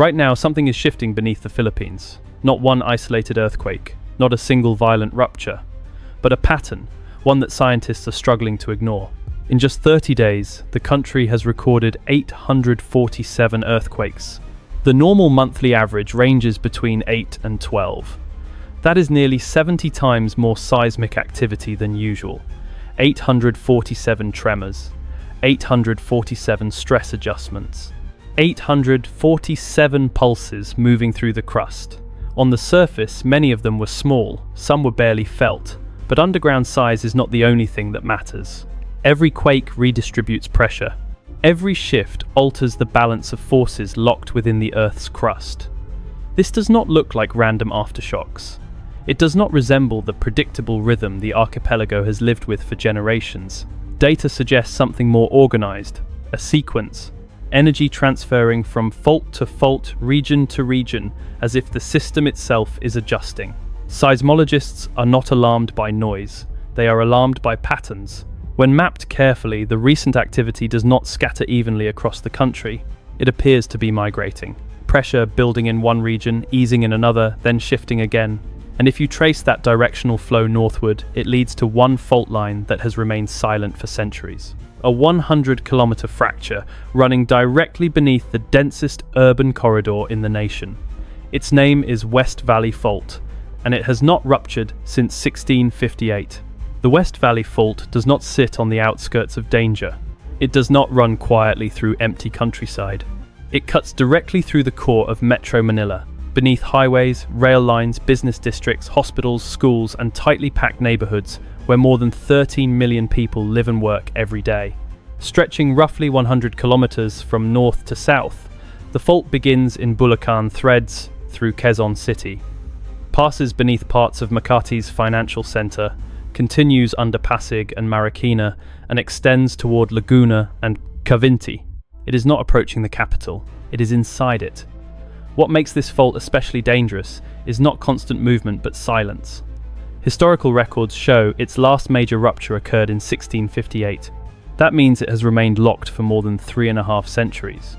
Right now, something is shifting beneath the Philippines. Not one isolated earthquake, not a single violent rupture, but a pattern, one that scientists are struggling to ignore. In just 30 days, the country has recorded 847 earthquakes. The normal monthly average ranges between 8 and 12. That is nearly 70 times more seismic activity than usual. 847 tremors, 847 stress adjustments, 847 pulses moving through the crust. On the surface, many of them were small, some were barely felt, but underground size is not the only thing that matters. Every quake redistributes pressure. Every shift alters the balance of forces locked within the Earth's crust. This does not look like random aftershocks. It does not resemble the predictable rhythm the archipelago has lived with for generations. Data suggests something more organized, a sequence, energy transferring from fault to fault, region to region, as if the system itself is adjusting. Seismologists are not alarmed by noise, they are alarmed by patterns. When mapped carefully, the recent activity does not scatter evenly across the country. It appears to be migrating. Pressure building in one region, easing in another, then shifting again. And if you trace that directional flow northward, it leads to one fault line that has remained silent for centuries. A 100-kilometer fracture running directly beneath the densest urban corridor in the nation. Its name is West Valley Fault, and it has not ruptured since 1658. The West Valley Fault does not sit on the outskirts of danger. It does not run quietly through empty countryside. It cuts directly through the core of Metro Manila, beneath highways, rail lines, business districts, hospitals, schools, and tightly packed neighborhoods where more than 13 million people live and work every day. Stretching roughly 100 kilometers from north to south, the fault begins in Bulacan, threads through Quezon City, passes beneath parts of Makati's financial center, continues under Pasig and Marikina, and extends toward Laguna and Cavinti. It is not approaching the capital, it is inside it. What makes this fault especially dangerous is not constant movement but silence. Historical records show its last major rupture occurred in 1658. That means it has remained locked for more than 3.5 centuries.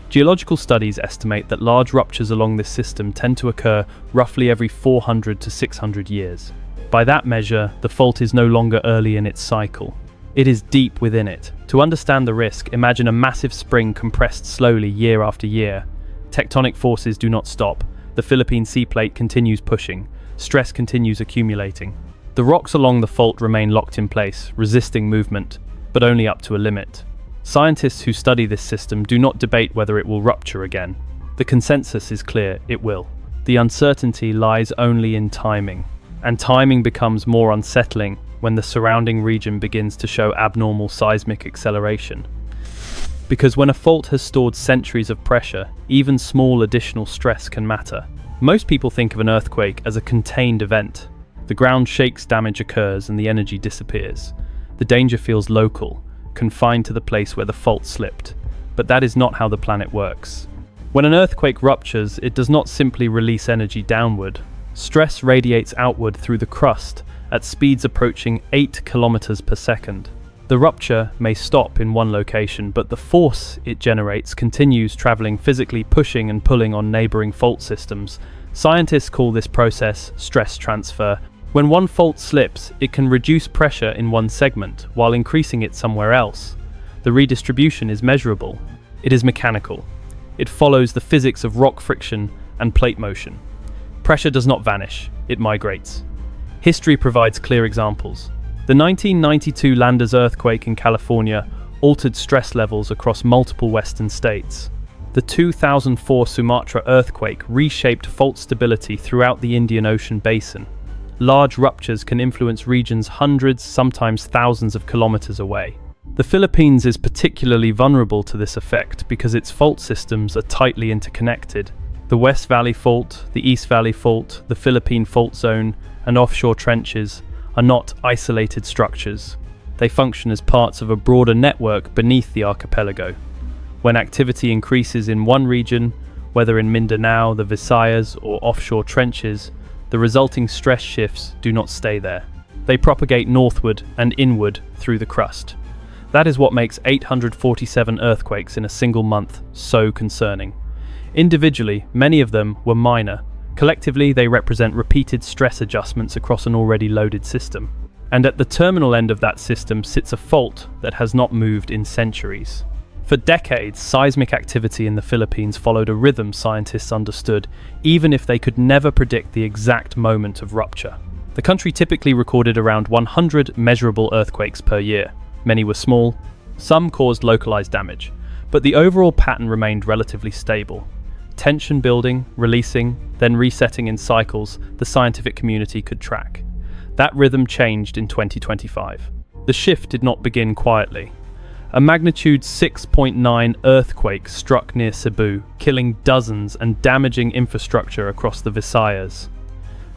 Geological studies estimate that large ruptures along this system tend to occur roughly every 400 to 600 years. By that measure, the fault is no longer early in its cycle. It is deep within it. To understand the risk, imagine a massive spring compressed slowly year after year. Tectonic forces do not stop. The Philippine sea plate continues pushing. Stress continues accumulating. The rocks along the fault remain locked in place, resisting movement, but only up to a limit. Scientists who study this system do not debate whether it will rupture again. The consensus is clear, it will. The uncertainty lies only in timing. And timing becomes more unsettling when the surrounding region begins to show abnormal seismic acceleration. Because when a fault has stored centuries of pressure, even small additional stress can matter. Most people think of an earthquake as a contained event. The ground shakes, damage occurs, and the energy disappears. The danger feels local, confined to the place where the fault slipped. But that is not how the planet works. When an earthquake ruptures, it does not simply release energy downward. Stress radiates outward through the crust at speeds approaching 8 kilometers per second. The rupture may stop in one location, but the force it generates continues traveling, physically pushing and pulling on neighboring fault systems. Scientists call this process stress transfer. When one fault slips, it can reduce pressure in one segment while increasing it somewhere else. The redistribution is measurable. It is mechanical. It follows the physics of rock friction and plate motion. Pressure does not vanish, it migrates. History provides clear examples. The 1992 Landers earthquake in California altered stress levels across multiple western states. The 2004 Sumatra earthquake reshaped fault stability throughout the Indian Ocean basin. Large ruptures can influence regions hundreds, sometimes thousands of kilometers away. The Philippines is particularly vulnerable to this effect because its fault systems are tightly interconnected. The West Valley Fault, the East Valley Fault, the Philippine Fault Zone, and offshore trenches are not isolated structures. They function as parts of a broader network beneath the archipelago. When activity increases in one region, whether in Mindanao, the Visayas, or offshore trenches, the resulting stress shifts do not stay there. They propagate northward and inward through the crust. That is what makes 847 earthquakes in a single month so concerning. Individually, many of them were minor. Collectively, they represent repeated stress adjustments across an already loaded system. And at the terminal end of that system sits a fault that has not moved in centuries. For decades, seismic activity in the Philippines followed a rhythm scientists understood, even if they could never predict the exact moment of rupture. The country typically recorded around 100 measurable earthquakes per year. Many were small, some caused localized damage, but the overall pattern remained relatively stable. Tension building, releasing, then resetting in cycles the scientific community could track. That rhythm changed in 2025. The shift did not begin quietly. A magnitude 6.9 earthquake struck near Cebu, killing dozens and damaging infrastructure across the Visayas.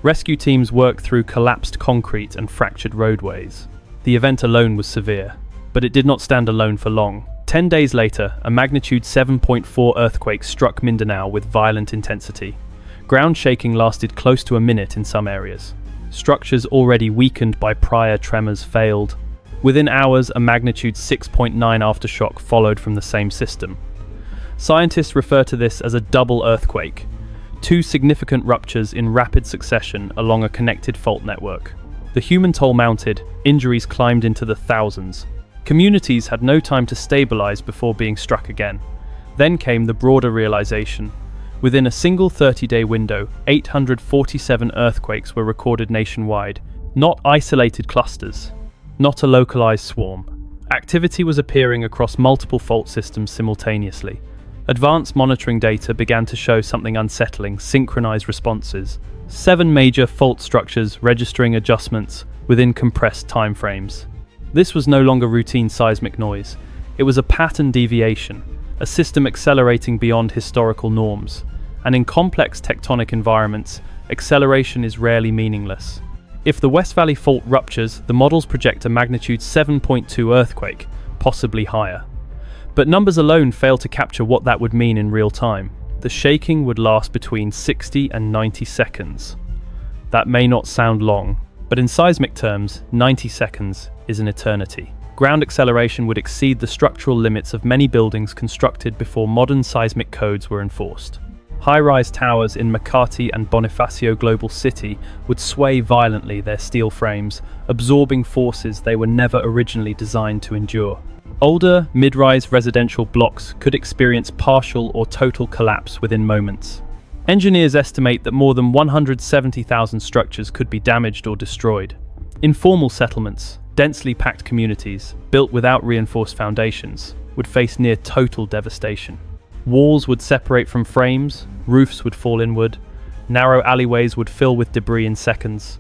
Rescue teams worked through collapsed concrete and fractured roadways. The event alone was severe, but it did not stand alone for long. 10 days later, a magnitude 7.4 earthquake struck Mindanao with violent intensity. Ground shaking lasted close to a minute in some areas. Structures already weakened by prior tremors failed. Within hours, a magnitude 6.9 aftershock followed from the same system. Scientists refer to this as a double earthquake, two significant ruptures in rapid succession along a connected fault network. The human toll mounted, injuries climbed into the thousands. Communities had no time to stabilize before being struck again. Then came the broader realization. Within a single 30-day window, 847 earthquakes were recorded nationwide, not isolated clusters, not a localized swarm. Activity was appearing across multiple fault systems simultaneously. Advanced monitoring data began to show something unsettling: synchronized responses. 7 major fault structures registering adjustments within compressed timeframes. This was no longer routine seismic noise. It was a pattern deviation, a system accelerating beyond historical norms. And in complex tectonic environments, acceleration is rarely meaningless. If the West Valley Fault ruptures, the models project a magnitude 7.2 earthquake, possibly higher. But numbers alone fail to capture what that would mean in real time. The shaking would last between 60 and 90 seconds. That may not sound long, but in seismic terms, 90 seconds is an eternity. Ground acceleration would exceed the structural limits of many buildings constructed before modern seismic codes were enforced. High-rise towers in Makati and Bonifacio Global City would sway violently, their steel frames, absorbing forces they were never originally designed to endure. Older, mid-rise residential blocks could experience partial or total collapse within moments. Engineers estimate that more than 170,000 structures could be damaged or destroyed. Informal settlements, densely packed communities, built without reinforced foundations, would face near total devastation. Walls would separate from frames, roofs would fall inward, narrow alleyways would fill with debris in seconds.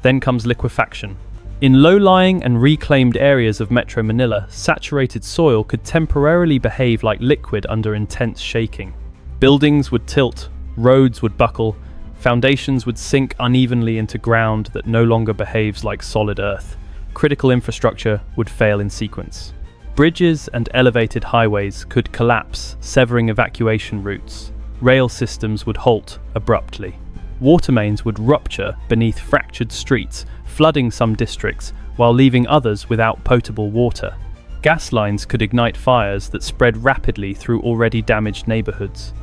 Then comes liquefaction. In low-lying and reclaimed areas of Metro Manila, saturated soil could temporarily behave like liquid under intense shaking. Buildings would tilt, roads would buckle, foundations would sink unevenly into ground that no longer behaves like solid earth. Critical infrastructure would fail in sequence. Bridges and elevated highways could collapse, severing evacuation routes. Rail systems would halt abruptly. Water mains would rupture beneath fractured streets, flooding some districts while leaving others without potable water. Gas lines could ignite fires that spread rapidly through already damaged neighborhoods.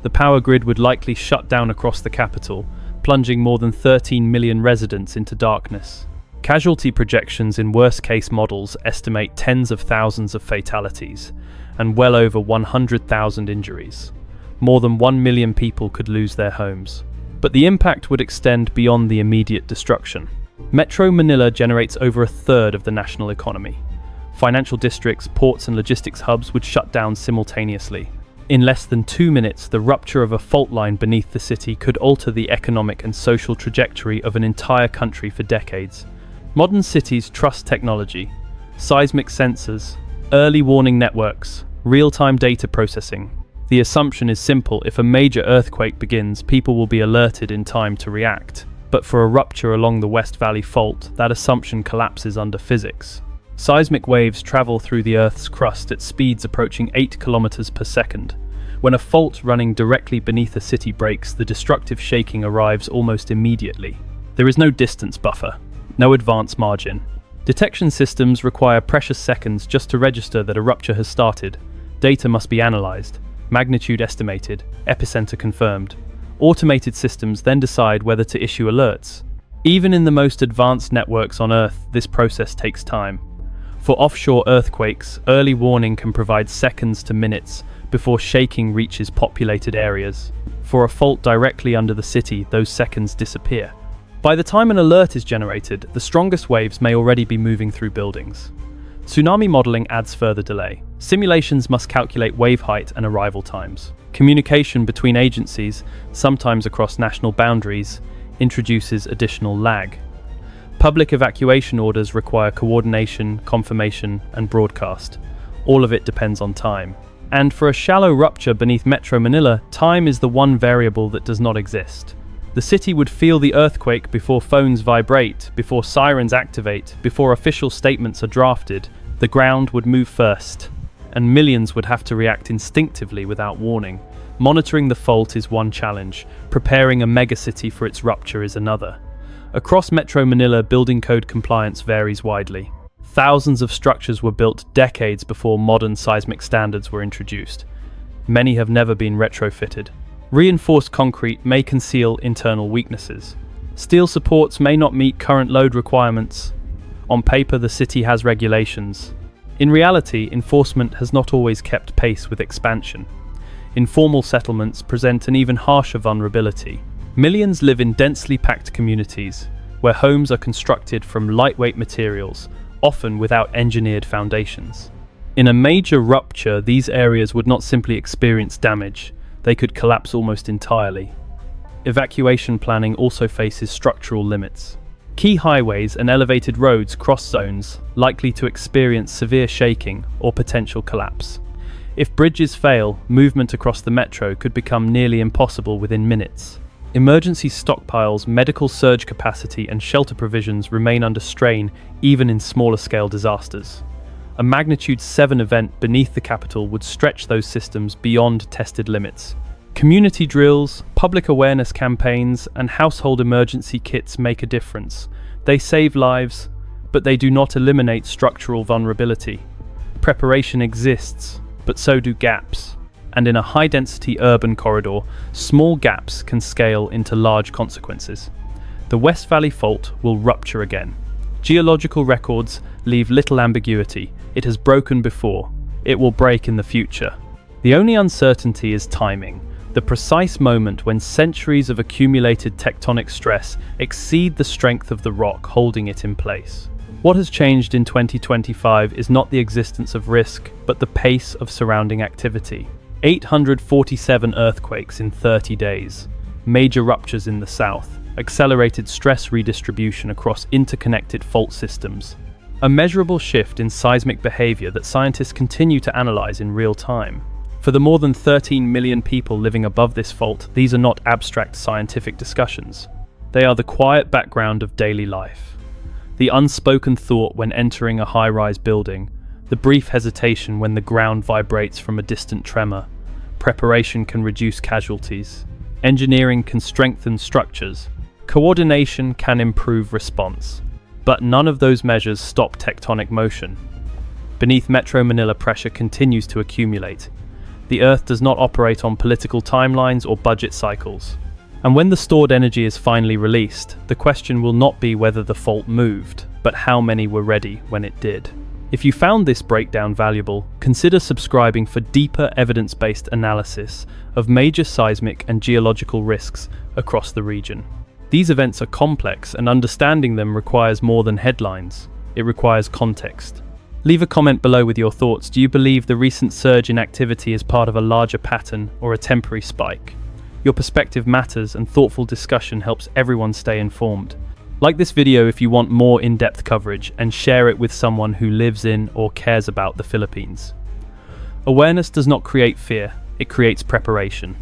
The power grid would likely shut down across the capital, plunging more than 13 million residents into darkness. Casualty projections in worst-case models estimate tens of thousands of fatalities and well over 100,000 injuries. More than 1 million people could lose their homes. But the impact would extend beyond the immediate destruction. Metro Manila generates over a third of the national economy. Financial districts, ports and logistics hubs would shut down simultaneously. In less than 2 minutes, the rupture of a fault line beneath the city could alter the economic and social trajectory of an entire country for decades. Modern cities trust technology, seismic sensors, early warning networks, real-time data processing. The assumption is simple: if a major earthquake begins, people will be alerted in time to react. But for a rupture along the West Valley Fault, that assumption collapses under physics. Seismic waves travel through the Earth's crust at speeds approaching 8 kilometers per second. When a fault running directly beneath a city breaks, the destructive shaking arrives almost immediately. There is no distance buffer, no advance margin. Detection systems require precious seconds just to register that a rupture has started. Data must be analyzed, magnitude estimated, epicenter confirmed. Automated systems then decide whether to issue alerts. Even in the most advanced networks on Earth, this process takes time. For offshore earthquakes, early warning can provide seconds to minutes before shaking reaches populated areas. For a fault directly under the city, those seconds disappear. By the time an alert is generated, the strongest waves may already be moving through buildings. Tsunami modeling adds further delay. Simulations must calculate wave height and arrival times. Communication between agencies, sometimes across national boundaries, introduces additional lag. Public evacuation orders require coordination, confirmation, and broadcast. All of it depends on time. And for a shallow rupture beneath Metro Manila, time is the one variable that does not exist. The city would feel the earthquake before phones vibrate, before sirens activate, before official statements are drafted. The ground would move first, and millions would have to react instinctively without warning. Monitoring the fault is one challenge. Preparing a megacity for its rupture is another. Across Metro Manila, building code compliance varies widely. Thousands of structures were built decades before modern seismic standards were introduced. Many have never been retrofitted. Reinforced concrete may conceal internal weaknesses. Steel supports may not meet current load requirements. On paper, the city has regulations. In reality, enforcement has not always kept pace with expansion. Informal settlements present an even harsher vulnerability. Millions live in densely packed communities, where homes are constructed from lightweight materials, often without engineered foundations. In a major rupture, these areas would not simply experience damage, they could collapse almost entirely. Evacuation planning also faces structural limits. Key highways and elevated roads cross zones likely to experience severe shaking or potential collapse. If bridges fail, movement across the metro could become nearly impossible within minutes. Emergency stockpiles, medical surge capacity, and shelter provisions remain under strain even in smaller-scale disasters. A magnitude 7 event beneath the capital would stretch those systems beyond tested limits. Community drills, public awareness campaigns, and household emergency kits make a difference. They save lives, but they do not eliminate structural vulnerability. Preparation exists, but so do gaps. And in a high-density urban corridor, small gaps can scale into large consequences. The West Valley Fault will rupture again. Geological records leave little ambiguity. It has broken before. It will break in the future. The only uncertainty is timing, the precise moment when centuries of accumulated tectonic stress exceed the strength of the rock holding it in place. What has changed in 2025 is not the existence of risk, but the pace of surrounding activity. 847 earthquakes in 30 days, major ruptures in the south, accelerated stress redistribution across interconnected fault systems. A measurable shift in seismic behavior that scientists continue to analyze in real time. For the more than 13 million people living above this fault, these are not abstract scientific discussions. They are the quiet background of daily life. The unspoken thought when entering a high-rise building, the brief hesitation when the ground vibrates from a distant tremor. Preparation can reduce casualties. Engineering can strengthen structures. Coordination can improve response. But none of those measures stop tectonic motion. Beneath Metro Manila, pressure continues to accumulate. The Earth does not operate on political timelines or budget cycles. And when the stored energy is finally released, the question will not be whether the fault moved, but how many were ready when it did. If you found this breakdown valuable, consider subscribing for deeper evidence-based analysis of major seismic and geological risks across the region. These events are complex, and understanding them requires more than headlines. It requires context. Leave a comment below with your thoughts. Do you believe the recent surge in activity is part of a larger pattern or a temporary spike? Your perspective matters, and thoughtful discussion helps everyone stay informed. Like this video if you want more in-depth coverage, and share it with someone who lives in or cares about the Philippines. Awareness does not create fear, it creates preparation.